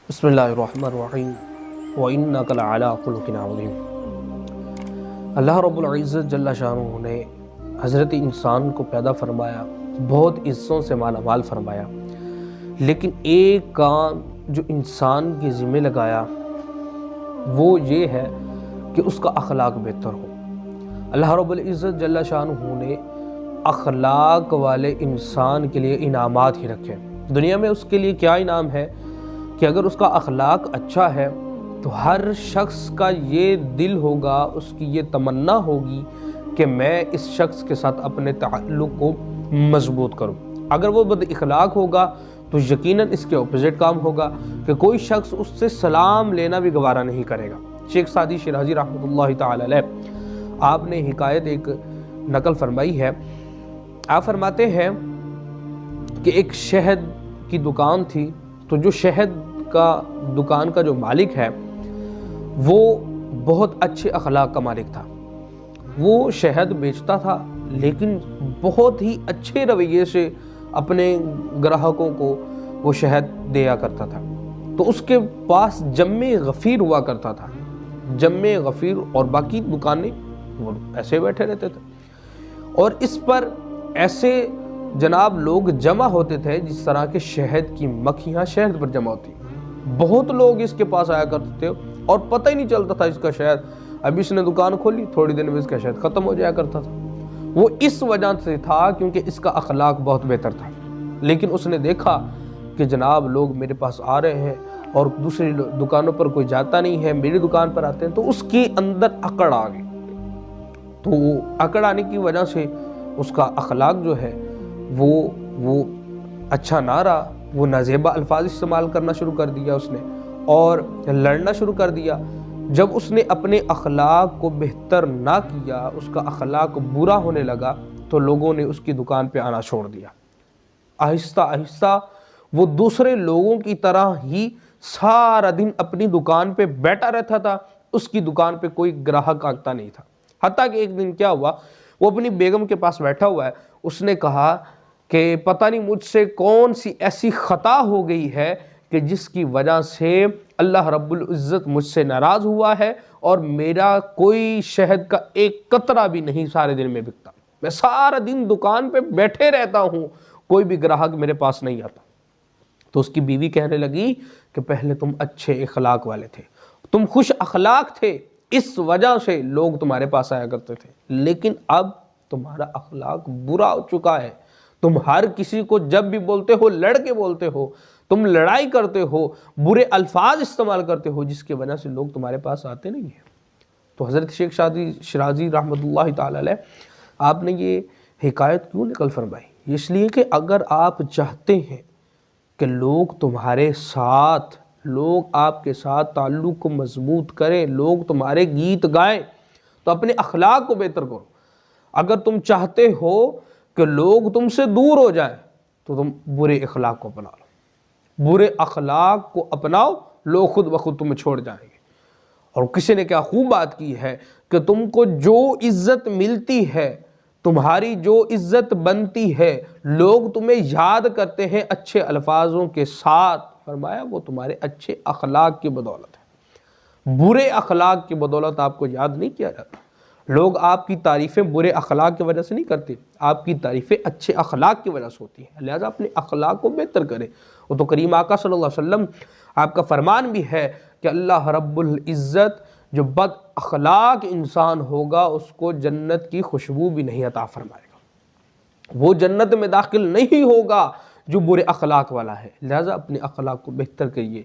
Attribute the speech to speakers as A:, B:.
A: बिस्मिल्लाहिर्रहमानिर्रहीम व इन्नका लअला खुलुक़िन अज़ीम। अल्लाह रब्बुल इज़्ज़त जल्ला शानुहू ने हज़रत इंसान को पैदा फरमाया, बहुत इज़्ज़ों से मालामाल फरमाया, लेकिन एक काम जो इंसान के ज़िम्मे लगाया वो ये है कि उसका अखलाक बेहतर हो। अल्लाह रब्बुल इज़्ज़त जल्ला शानुहू ने अखलाक वाले इंसान के लिए इनामात ही रखे। दुनिया में उसके लिए क्या इनाम है कि अगर उसका अखलाक अच्छा है तो हर शख्स का ये दिल होगा, उसकी ये तमन्ना होगी कि मैं इस शख्स के साथ अपने ताल्लुक़ को मजबूत करूं। अगर वो बद इखलाक होगा तो यकीनन इसके ऑपोजिट काम होगा कि कोई शख्स उससे सलाम लेना भी गवारा नहीं करेगा। शेख सादी शिराजी रहमतुल्लाहि ताला अलैह आपने हिकायत एक नकल फरमाई है। आप फरमाते हैं कि एक शहद की दुकान थी, तो जो शहद का दुकान का जो मालिक है वो बहुत अच्छे अखलाक का मालिक था। वो शहद बेचता था लेकिन बहुत ही अच्छे रवैये से अपने ग्राहकों को वो शहद दिया करता था। तो उसके पास जम्मे गफ़ीर हुआ करता था। जम्मे गफ़ीर और बाकी दुकानें वो ऐसे बैठे रहते थे और इस पर ऐसे जनाब लोग जमा होते थे जिस तरह के शहद की मक्खियाँ शहद पर जमा होती। बहुत लोग इसके पास आया करते थे और पता ही नहीं चलता था इसका शहद, अभी इसने दुकान खोली थोड़ी देर में इसका शहद ख़त्म हो जाया करता था। वो इस वजह से था क्योंकि इसका अखलाक बहुत बेहतर था। लेकिन उसने देखा कि जनाब लोग मेरे पास आ रहे हैं और दूसरी दुकानों पर कोई जाता नहीं है, मेरी दुकान पर आते हैं, तो उसके अंदर अकड़ आ गई। तो अकड़ आने की वजह से उसका अखलाक जो है वो अच्छा ना रहा। वो नाजेबा अल्फाज इस्तेमाल करना शुरू कर दिया उसने और लड़ना शुरू कर दिया। जब उसने अपने अखलाक को बेहतर ना किया, उसका अखलाक बुरा होने लगा, तो लोगों ने उसकी दुकान पे आना छोड़ दिया। आहिस्ता आहिस्ता वो दूसरे लोगों की तरह ही सारा दिन अपनी दुकान पे बैठा रहता था। उसकी दुकान पे कोई ग्राहक आता नहीं था। हत्ता कि एक दिन क्या हुआ, वो अपनी बेगम के पास बैठा हुआ है, उसने कहा कि पता नहीं मुझसे कौन सी ऐसी खता हो गई है कि जिसकी वजह से अल्लाह रब्बुल इज़्ज़त मुझसे नाराज़ हुआ है और मेरा कोई शहद का एक कतरा भी नहीं सारे दिन में बिकता। मैं सारा दिन दुकान पे बैठे रहता हूँ, कोई भी ग्राहक मेरे पास नहीं आता। तो उसकी बीवी कहने लगी कि पहले तुम अच्छे अखलाक वाले थे, तुम खुश अखलाक थे, इस वजह से लोग तुम्हारे पास आया करते थे, लेकिन अब तुम्हारा अखलाक बुरा हो चुका है। तुम हर किसी को जब भी बोलते हो लड़ के बोलते हो, तुम लड़ाई करते हो, बुरे अल्फाज इस्तेमाल करते हो, जिसकी वजह से लोग तुम्हारे पास आते नहीं हैं। तो हज़रत शेख सादी शिराजी रहमतुल्लाहि ताला अलैह आपने ये हिकायत क्यों निकल फरमाई? इसलिए कि अगर आप चाहते हैं कि लोग तुम्हारे साथ, लोग आपके साथ ताल्लुक़ को मजबूत करें, लोग तुम्हारे गीत गाएं, तो अपने अखलाक को बेहतर करो। अगर तुम चाहते हो कि लोग तुमसे दूर हो जाएं, तो तुम बुरे अखलाक को अपना लो। बुरे अखलाक को अपनाओ, लोग खुद ब खुद तुम्हें छोड़ जाएंगे। और किसी ने क्या खूब बात की है कि तुमको जो इज्जत मिलती है, तुम्हारी जो इज्जत बनती है, लोग तुम्हें याद करते हैं अच्छे अल्फाजों के साथ, फरमाया वो तुम्हारे अच्छे अखलाक की बदौलत है। बुरे अखलाक की बदौलत आपको याद नहीं किया जाता। लोग आपकी तारीफ़ें बुरे अखलाक की वजह से नहीं करते, आपकी तारीफ़ें अच्छे अखलाक की वजह से होती हैं। लिहाजा अपने अखलाक को बेहतर करें। वो तो करीम आका सल्लल्लाहु अलैहि वसल्लम आपका फरमान भी है कि अल्लाह रब्बुल इज़्ज़त जो बद अखलाक इंसान होगा उसको जन्नत की खुशबू भी नहीं अता फरमाएगा। वो जन्नत में दाखिल नहीं होगा जो बुरे अखलाक वाला है। लिहाजा अपने अखलाक को बेहतर करिए।